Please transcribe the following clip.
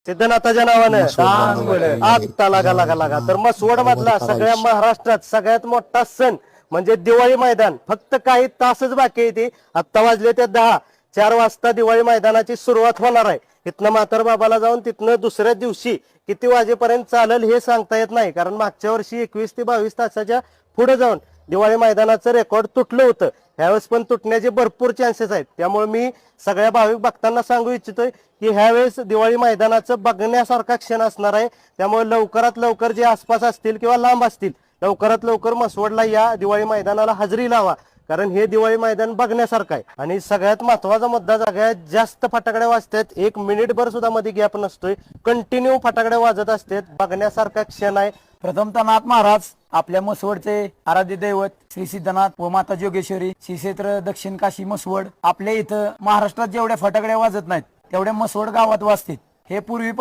सिद्धनाथाच्या नावानं आता लागा तर मसवड मधला सगळ्या महाराष्ट्रात सगळ्यात मोठा सण म्हणजे दिवाळी मैदान. फक्त काही तासच बाकी आहे. ते आत्ता वाजले ते 10. 4 वाजता दिवाळी मैदानाची सुरुवात होणार आहे. इथनं म्हातार बाबाला जाऊन तिथनं दुसऱ्या दिवशी किती वाजेपर्यंत चालेल हे सांगता येत नाही, कारण मागच्या वर्षी 21 ते 22 तासाच्या पुढे जाऊन दिवाळी मैदानाचं रेकॉर्ड तुटलं होतं. ह्यावेळेस पण तुटण्याचे भरपूर चान्सेस आहेत. त्यामुळे मी सगळ्या भाविक भक्तांना सांगू इच्छितोय की ह्यावेळेस दिवाळी मैदानाचं बघण्यासारखा क्षण असणार आहे. त्यामुळे लवकरात लवकर जे आसपास असतील किंवा लांब असतील लवकरात लवकर मसवडला या दिवाळी मैदानाला हजेरी लावा, कारण हे दिवाळी मैदान बघण्यासारखं आहे. आणि सगळ्यात महत्वाचा मुद्दा, सगळ्यात जास्त फटाकडे वाजतात. 1 मिनिटभर सुद्धा मध्ये गॅप नसतोय, कंटिन्यू फटाकडे वाजत असतात. बघण्यासारखा क्षण आहे. प्रथमतः नाथ महाराज आपल्या मसवडचे आराध्य दैवत श्री सिद्धनाथ व माता जोगेश्वरी श्री क्षेत्र दक्षिण काशी मसवड. आपल्या इथं महाराष्ट्रात जेवढ्या फटाकड्या वाजत नाहीत तेवढ्या मसवड गावात वाजतात. हे पूर्वी